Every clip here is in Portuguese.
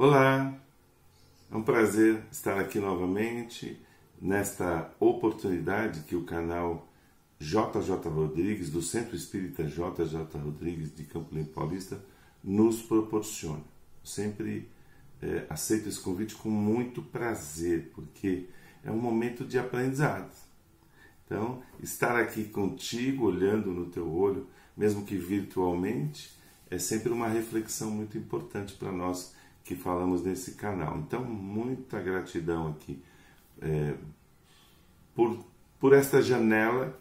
Olá, é um prazer estar aqui novamente nesta oportunidade que o canal JJ Rodrigues, do Centro Espírita JJ Rodrigues de Campo Limpo Paulista, nos proporciona. Sempre aceito esse convite com muito prazer, porque é um momento de aprendizado. Então, estar aqui contigo, olhando no teu olho, mesmo que virtualmente, é sempre uma reflexão muito importante para nós que falamos nesse canal. Então, muita gratidão aqui por esta janela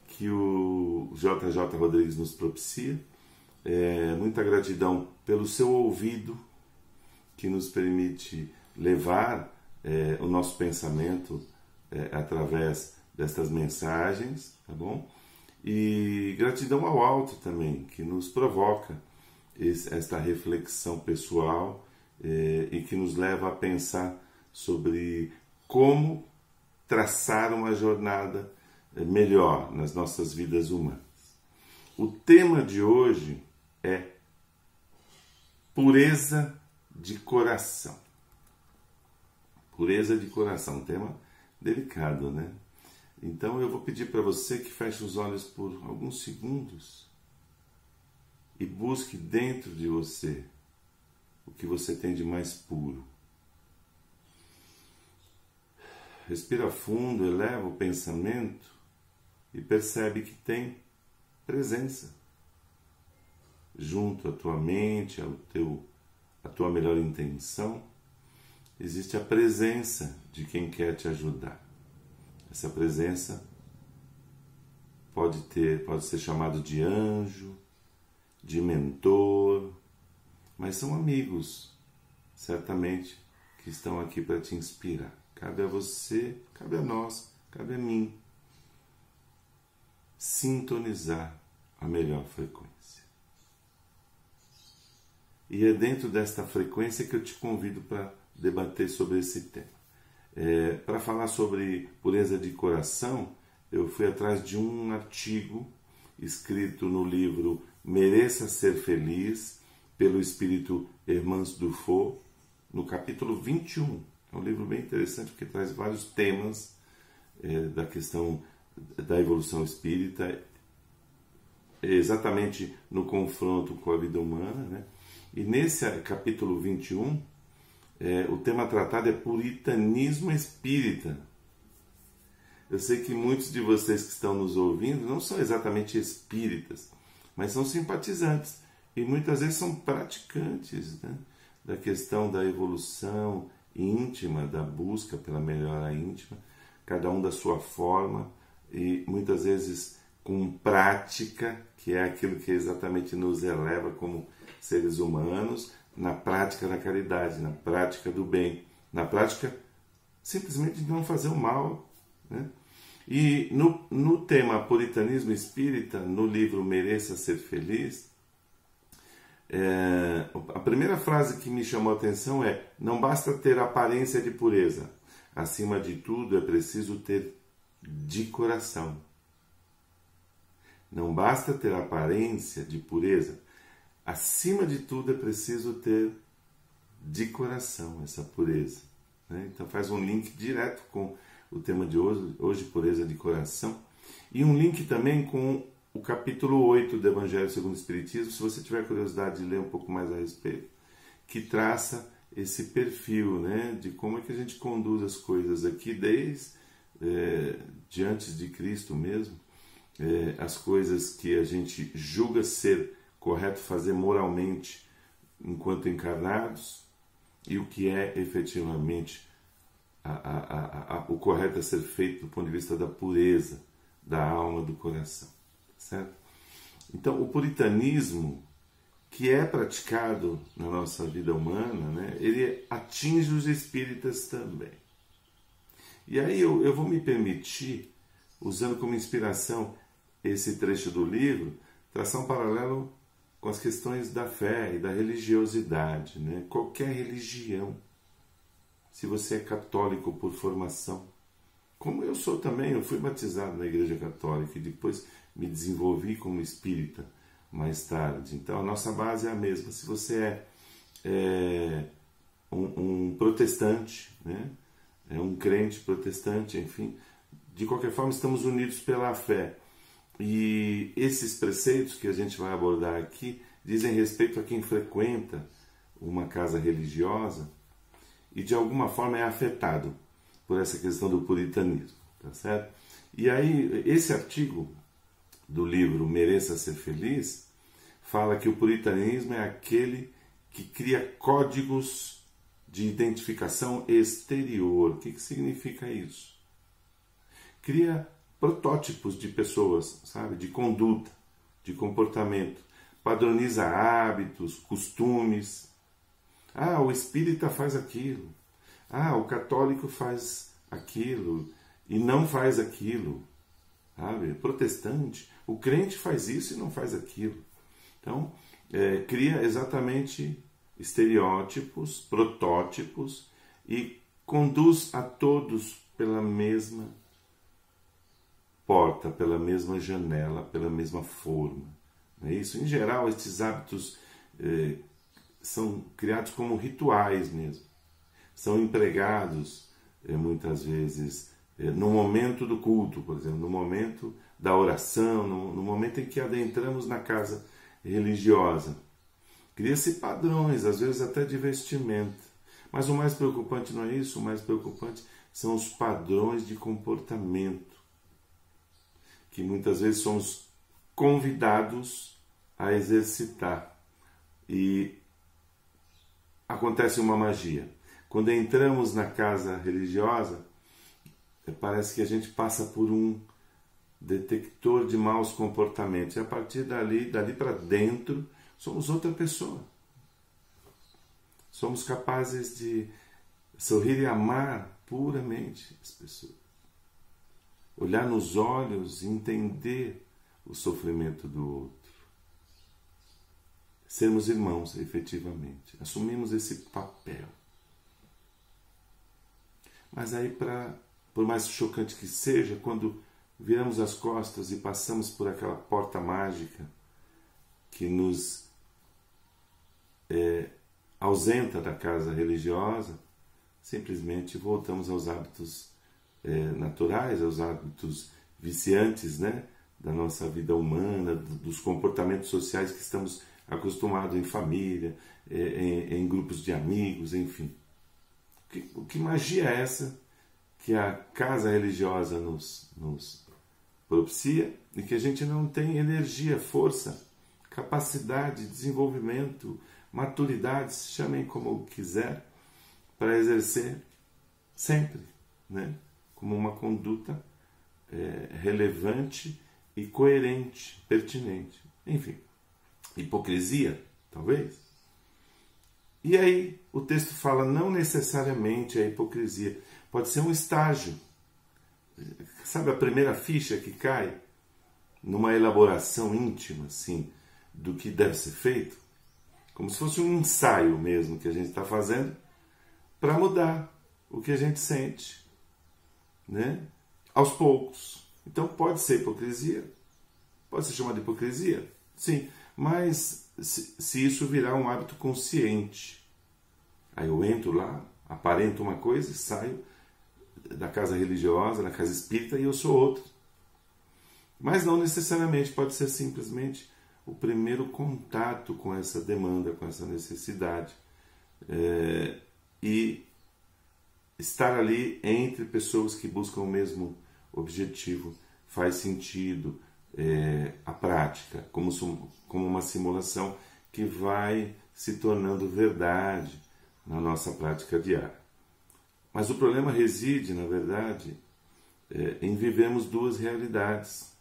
que o JJ Rodrigues nos propicia. Muita gratidão pelo seu ouvido, que nos permite levar o nosso pensamento através destas mensagens, tá bom? E gratidão ao alto também, que nos provoca esta reflexão pessoal e que nos leva a pensar sobre como traçar uma jornada melhor nas nossas vidas humanas. O tema de hoje é pureza de coração. Pureza de coração, um tema delicado, né? Então eu vou pedir para você que feche os olhos por alguns segundos e busque dentro de você o que você tem de mais puro. Respira fundo, eleva o pensamento e percebe que tem presença junto à tua mente, à tua melhor intenção. Existe a presença de quem quer te ajudar. Essa presença pode ser chamado de anjo, de mentor, mas são amigos, certamente, que estão aqui para te inspirar. Cabe a você, cabe a nós, cabe a mim sintonizar a melhor frequência. E é dentro desta frequência que eu te convido para debater sobre esse tema. Para falar sobre pureza de coração, eu fui atrás de um artigo escrito no livro Mereça Ser Feliz, pelo espírito Hermance Dufault, no capítulo 21. É um livro bem interessante porque traz vários temas da questão da evolução espírita, exatamente no confronto com a vida humana, né? E nesse capítulo 21, o tema tratado é puritanismo espírita. Eu sei que muitos de vocês que estão nos ouvindo não são exatamente espíritas, mas são simpatizantes e muitas vezes são praticantes, né, da questão da evolução íntima, da busca pela melhora íntima, cada um da sua forma e muitas vezes com prática, que é aquilo que exatamente nos eleva como seres humanos, na prática da caridade, na prática do bem, na prática simplesmente de não fazer o mal, né? E no tema puritanismo espírita, no livro Mereça Ser Feliz, a primeira frase que me chamou a atenção é: não basta ter aparência de pureza, acima de tudo é preciso ter de coração. Não basta ter aparência de pureza, acima de tudo é preciso ter de coração essa pureza, né? Então faz um link direto com o tema de hoje, pureza de coração, e um link também com o capítulo 8 do Evangelho segundo o Espiritismo, se você tiver curiosidade de ler um pouco mais a respeito, que traça esse perfil, né, de como é que a gente conduz as coisas aqui, desde de antes de Cristo mesmo, as coisas que a gente julga ser correto fazer moralmente enquanto encarnados e o que é efetivamente o correto a ser feito do ponto de vista da pureza da alma, do coração, certo? Então, o puritanismo que é praticado na nossa vida humana, né, ele atinge os espíritas também. E aí eu vou me permitir, usando como inspiração esse trecho do livro, traçar um paralelo com as questões da fé e da religiosidade, né? Qualquer religião, se você é católico por formação, como eu sou também, eu fui batizado na Igreja Católica e depois me desenvolvi como espírita mais tarde. Então a nossa base é a mesma. Se você é um protestante, né? É um crente protestante, enfim. De qualquer forma, estamos unidos pela fé. E esses preceitos que a gente vai abordar aqui dizem respeito a quem frequenta uma casa religiosa e de alguma forma é afetado por essa questão do puritanismo, tá certo? E aí, esse artigo do livro Mereça Ser Feliz fala que o puritanismo é aquele que cria códigos de identificação exterior. O que significa isso? Cria protótipos de pessoas, sabe? De conduta, de comportamento. Padroniza hábitos, costumes. Ah, o espírita faz aquilo. Ah, o católico faz aquilo e não faz aquilo. Sabe? Protestante, o crente faz isso e não faz aquilo. Então, cria exatamente estereótipos, protótipos e conduz a todos pela mesma porta, pela mesma janela, pela mesma forma. Não é isso? Em geral, estes hábitos são criados como rituais mesmo. São empregados, muitas vezes, no momento do culto, por exemplo, no momento da oração, no momento em que adentramos na casa religiosa. Cria-se padrões, às vezes até de vestimenta. Mas o mais preocupante não é isso, o mais preocupante são os padrões de comportamento, que muitas vezes somos convidados a exercitar. E acontece uma magia. Quando entramos na casa religiosa, parece que a gente passa por um detector de maus comportamentos. E a partir dali para dentro, somos outra pessoa. Somos capazes de sorrir e amar puramente as pessoas. Olhar nos olhos e entender o sofrimento do outro. Sermos irmãos, efetivamente. Assumimos esse papel. Mas aí, por mais chocante que seja, quando viramos as costas e passamos por aquela porta mágica que nos ausenta da casa religiosa, simplesmente voltamos aos hábitos naturais, aos hábitos viciantes, né, da nossa vida humana, dos comportamentos sociais que estamos acostumados em família, em grupos de amigos, enfim. Que magia é essa que a casa religiosa nos propicia e que a gente não tem energia, força, capacidade, desenvolvimento, maturidade, chamem como quiser, para exercer sempre, né? Como uma conduta relevante e coerente, pertinente. Enfim, hipocrisia, talvez. E aí o texto fala não necessariamente a hipocrisia, pode ser um estágio. Sabe a primeira ficha que cai numa elaboração íntima, assim, do que deve ser feito? Como se fosse um ensaio mesmo que a gente está fazendo para mudar o que a gente sente, né? Aos poucos. Então pode ser hipocrisia, pode ser chamado de hipocrisia, sim, mas se isso virar um hábito consciente, aí eu entro lá, aparento uma coisa e saio da casa religiosa, da casa espírita e eu sou outro. Mas não necessariamente, pode ser simplesmente o primeiro contato com essa demanda, com essa necessidade. E estar ali entre pessoas que buscam o mesmo objetivo faz sentido. A prática, como uma simulação que vai se tornando verdade na nossa prática diária. Mas o problema reside, na verdade, em vivermos duas realidades.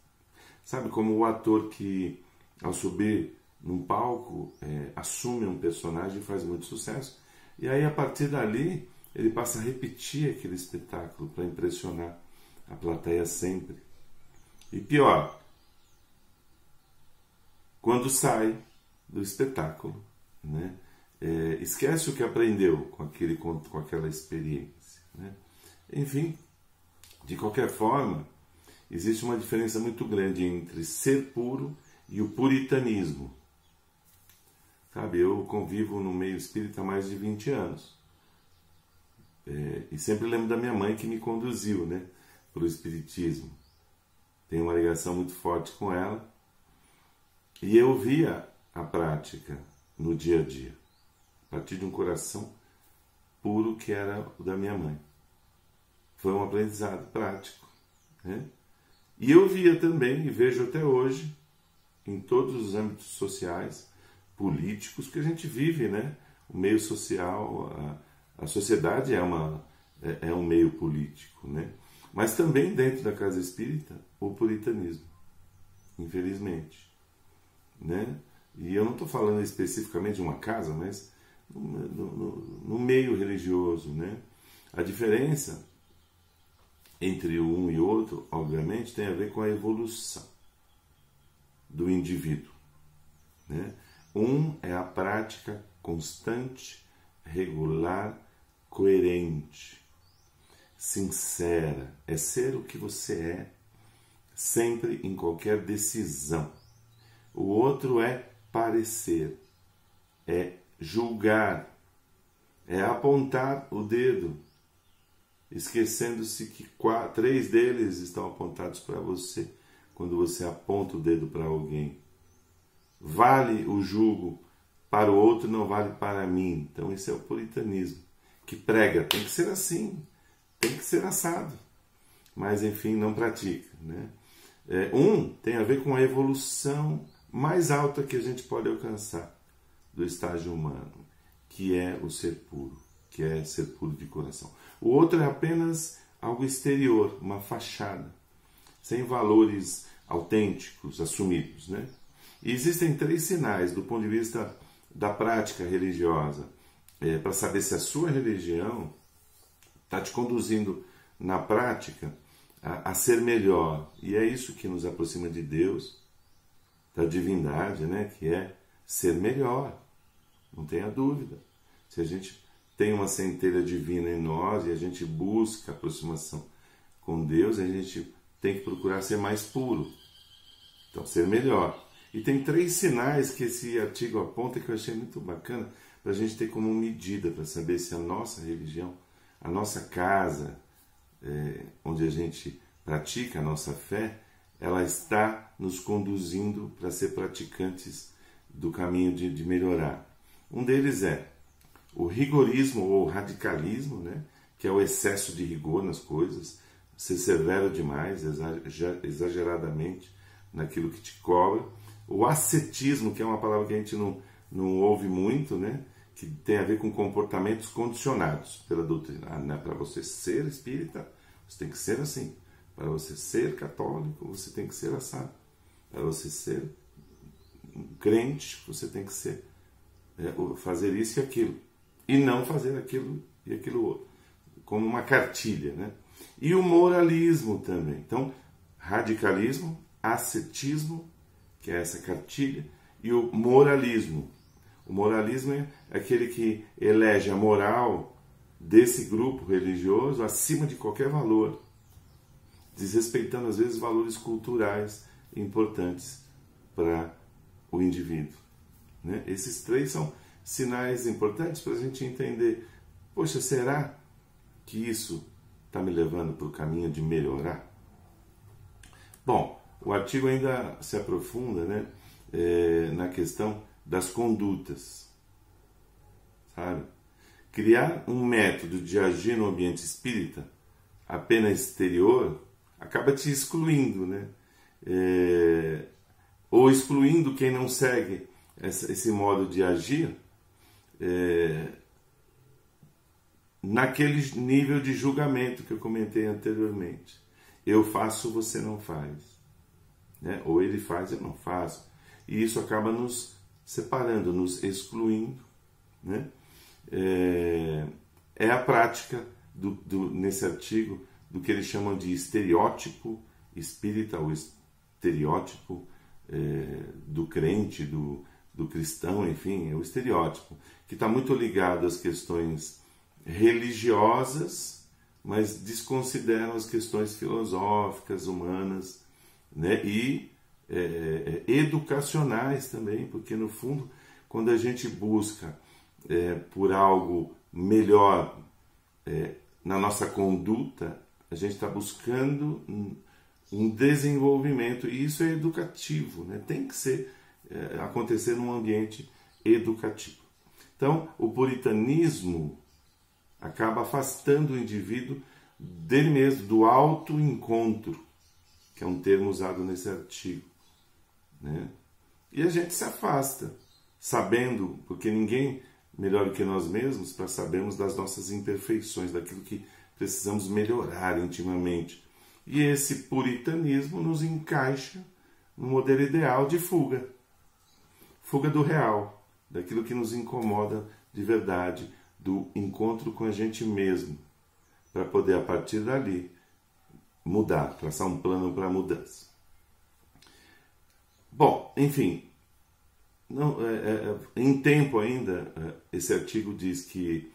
Sabe, como o ator que, ao subir num palco, assume um personagem e faz muito sucesso, e aí, a partir dali, ele passa a repetir aquele espetáculo para impressionar a plateia sempre. E pior, quando sai do espetáculo, né, esquece o que aprendeu com aquela experiência, né? Enfim, de qualquer forma, existe uma diferença muito grande entre ser puro e o puritanismo. Sabe, eu convivo no meio espírita há mais de 20 anos. E sempre lembro da minha mãe que me conduziu, né, para o Espiritismo. Tenho uma ligação muito forte com ela. E eu via a prática no dia a dia, a partir de um coração puro que era o da minha mãe. Foi um aprendizado prático, né? E eu via também, e vejo até hoje, em todos os âmbitos sociais, políticos que a gente vive, né? O meio social, a sociedade é um meio político, né? Mas também dentro da casa espírita, o puritanismo, infelizmente, né? E eu não estou falando especificamente de uma casa, mas no meio religioso, né? A diferença entre um e outro, obviamente, tem a ver com a evolução do indivíduo, né? Um é a prática constante, regular, coerente, sincera, é ser o que você é, sempre em qualquer decisão. O outro é parecer, é julgar, é apontar o dedo, esquecendo-se que 3 deles estão apontados para você quando você aponta o dedo para alguém. Vale o jugo para o outro, não vale para mim. Então esse é o puritanismo, que prega, tem que ser assim, tem que ser assado, mas enfim, não pratica, né? Tem a ver com a evolução mais alta que a gente pode alcançar do estágio humano, que é o ser puro, que é ser puro de coração. O outro é apenas algo exterior, uma fachada, sem valores autênticos, assumidos, né? E existem 3 sinais do ponto de vista da prática religiosa, para saber se a sua religião está te conduzindo na prática a ser melhor. E é isso que nos aproxima de Deus, da divindade, né? Que é ser melhor, não tenha dúvida. Se a gente tem uma centelha divina em nós e a gente busca aproximação com Deus, a gente tem que procurar ser mais puro, então ser melhor. E tem 3 sinais que esse artigo aponta que eu achei muito bacana para a gente ter como medida para saber se a nossa religião, a nossa casa, onde a gente pratica a nossa fé, ela está nos conduzindo para ser praticantes do caminho de melhorar. Um deles é o rigorismo ou radicalismo, né? Que é o excesso de rigor nas coisas, ser severo demais, exageradamente naquilo que te cobra. O ascetismo, que é uma palavra que a gente não ouve muito, né? Que tem a ver com comportamentos condicionados pela doutrina. Né? Para você ser espírita, você tem que ser assim. Para você ser católico, você tem que ser assado. Para você ser crente, você tem que ser fazer isso e aquilo. E não fazer aquilo e aquilo outro. Como uma cartilha, né? E o moralismo também. Então, radicalismo, ascetismo, que é essa cartilha, e o moralismo. O moralismo é aquele que elege a moral desse grupo religioso acima de qualquer valor, desrespeitando às vezes valores culturais importantes para o indivíduo, né? Esses 3 são sinais importantes para a gente entender, poxa, será que isso está me levando para o caminho de melhorar? Bom, o artigo ainda se aprofunda, né, na questão das condutas, sabe? Criar um método de agir no ambiente espírita apenas exterior acaba te excluindo, né? Ou excluindo quem não segue esse modo de agir naquele nível de julgamento que eu comentei anteriormente. Eu faço, você não faz, né? Ou ele faz, eu não faço. E isso acaba nos separando, nos excluindo, né? É a prática nesse artigo do que eles chamam de estereótipo espírita, ou estereótipo do crente, do cristão, enfim, é o estereótipo, que está muito ligado às questões religiosas, mas desconsideram as questões filosóficas, humanas, né? E educacionais também, porque no fundo, quando a gente busca por algo melhor na nossa conduta, a gente está buscando um desenvolvimento, e isso é educativo, né? Tem que ser, acontecer num ambiente educativo. Então, o puritanismo acaba afastando o indivíduo dele mesmo, do autoencontro, que é um termo usado nesse artigo, né? E a gente se afasta, sabendo, porque ninguém melhor do que nós mesmos para sabermos das nossas imperfeições, daquilo que precisamos melhorar intimamente. E esse puritanismo nos encaixa no modelo ideal de fuga. Fuga do real, daquilo que nos incomoda de verdade, do encontro com a gente mesmo, para poder, a partir dali, mudar, traçar um plano para a mudança. Bom, enfim, em tempo ainda, esse artigo diz que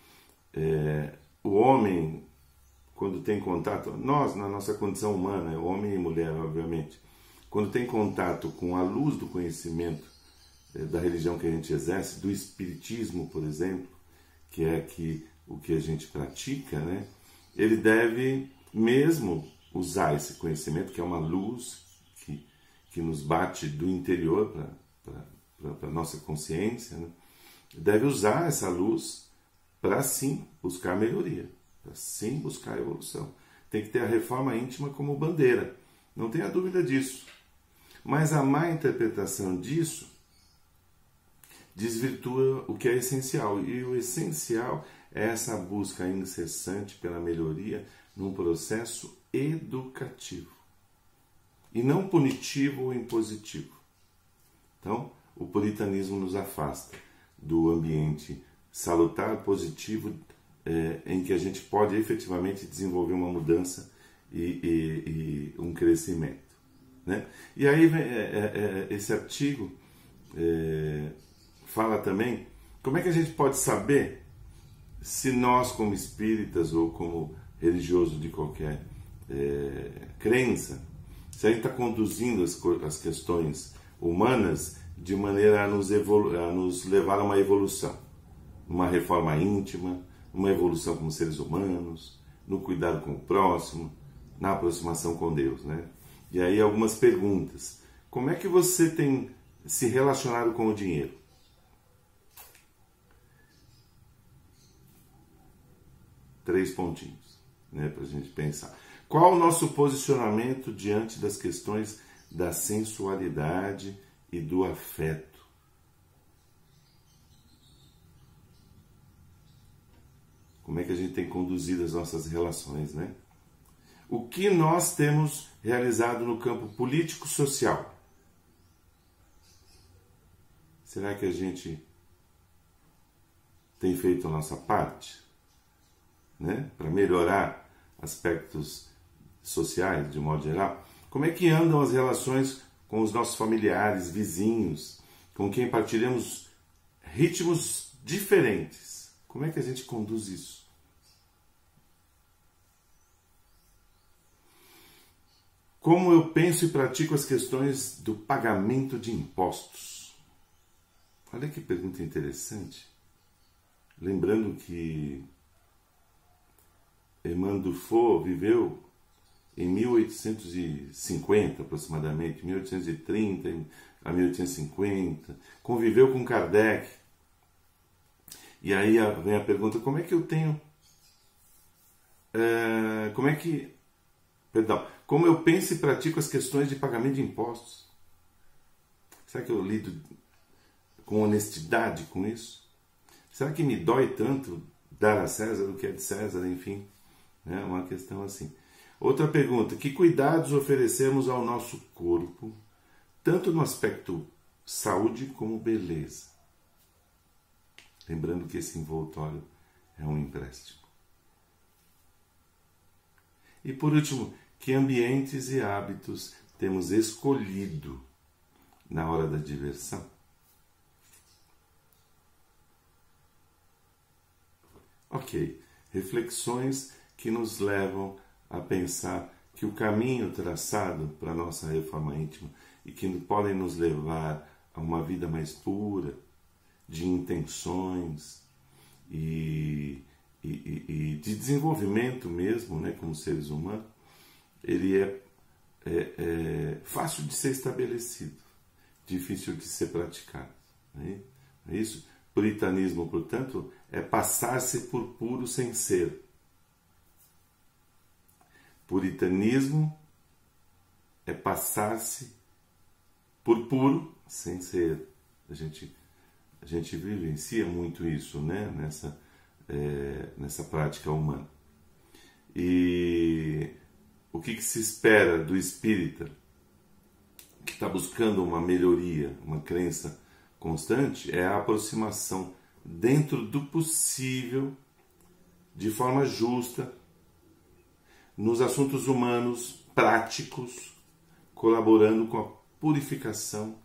o homem, quando tem contato, nós, na nossa condição humana, homem e mulher, obviamente, quando tem contato com a luz do conhecimento da religião que a gente exerce, do espiritismo, por exemplo, que é o que a gente pratica, né? Ele deve mesmo usar esse conhecimento, que é uma luz que nos bate do interior para a nossa consciência, né? Deve usar essa luz para sim buscar melhoria, para sim buscar evolução. Tem que ter a reforma íntima como bandeira, não tenha dúvida disso. Mas a má interpretação disso desvirtua o que é essencial, e o essencial é essa busca incessante pela melhoria num processo educativo, e não punitivo ou impositivo. Então, o puritanismo nos afasta do ambiente salutar, positivo, em que a gente pode efetivamente desenvolver uma mudança e um crescimento, né? E aí esse artigo fala também como é que a gente pode saber se nós, como espíritas ou como religioso de qualquer crença, se a gente está conduzindo as questões humanas de maneira a nos levar a uma evolução, uma reforma íntima, uma evolução como seres humanos, no cuidado com o próximo, na aproximação com Deus, né? E aí algumas perguntas. Como é que você tem se relacionado com o dinheiro? Três pontinhos, né, para a gente pensar. Qual o nosso posicionamento diante das questões da sensualidade e do afeto? Como é que a gente tem conduzido as nossas relações, né? O que nós temos realizado no campo político-social? Será que a gente tem feito a nossa parte, né, para melhorar aspectos sociais, de modo geral? Como é que andam as relações com os nossos familiares, vizinhos, com quem partilhamos ritmos diferentes? Como é que a gente conduz isso? Como eu penso e pratico as questões do pagamento de impostos? Olha que pergunta interessante. Lembrando que Hermann Dufour viveu em 1850 aproximadamente, 1830 a 1850, conviveu com Kardec. E aí vem a pergunta, como eu penso e pratico as questões de pagamento de impostos? Será que eu lido com honestidade com isso? Será que me dói tanto dar a César o que é de César, enfim? É uma questão assim. Outra pergunta, que cuidados oferecemos ao nosso corpo, tanto no aspecto saúde como beleza? Lembrando que esse envoltório é um empréstimo. E por último, que ambientes e hábitos temos escolhido na hora da diversão? Ok, reflexões que nos levam a pensar que o caminho traçado para a nossa reforma íntima e que podem nos levar a uma vida mais pura, de intenções e e de desenvolvimento mesmo, né, como seres humanos, ele é fácil de ser estabelecido, difícil de ser praticado. Né? É isso? Puritanismo, portanto, é passar-se por puro sem ser. Puritanismo é passar-se por puro sem ser. A gente vivencia muito isso, né? Nessa prática humana. E o que se espera do espírita que está buscando uma melhoria, uma crença constante, é a aproximação dentro do possível, de forma justa, nos assuntos humanos práticos, colaborando com a purificação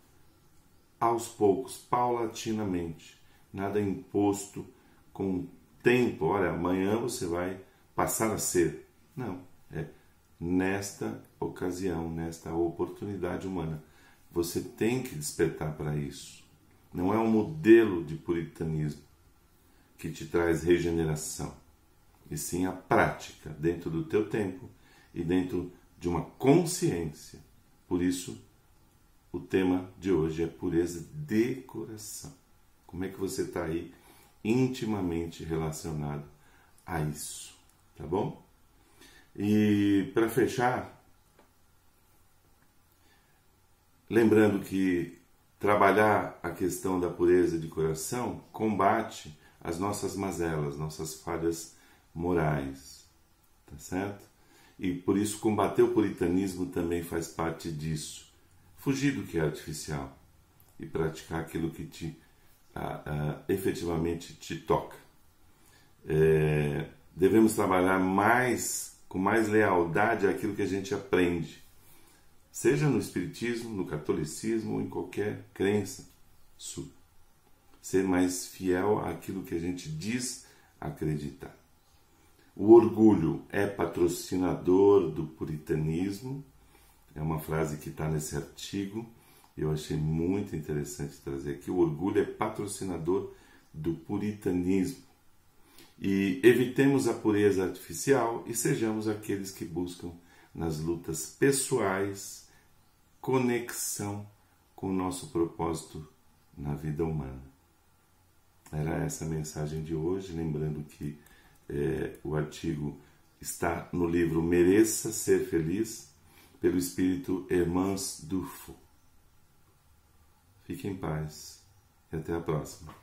aos poucos, paulatinamente. Nada imposto com tempo. Olha, amanhã você vai passar a ser. Não, é nesta ocasião, nesta oportunidade humana. Você tem que despertar para isso. Não é um modelo de puritanismo que te traz regeneração, e sim a prática dentro do teu tempo e dentro de uma consciência. Por isso, o tema de hoje é pureza de coração. Como é que você está aí intimamente relacionado a isso, tá bom? E para fechar, lembrando que trabalhar a questão da pureza de coração combate as nossas mazelas, nossas falhas morais, tá certo? E por isso combater o puritanismo também faz parte disso. Fugir do que é artificial e praticar aquilo que efetivamente te toca. Devemos trabalhar com mais lealdade àquilo que a gente aprende, seja no espiritismo, no catolicismo ou em qualquer crença sua. Ser mais fiel àquilo que a gente diz acreditar. O orgulho é patrocinador do puritanismo. É uma frase que está nesse artigo e eu achei muito interessante trazer aqui. O orgulho é patrocinador do puritanismo. E evitemos a pureza artificial e sejamos aqueles que buscam nas lutas pessoais conexão com o nosso propósito na vida humana. Era essa a mensagem de hoje, lembrando que o artigo está no livro Mereça Ser Feliz, pelo espírito Hermance Dufour. Fique em paz e até a próxima.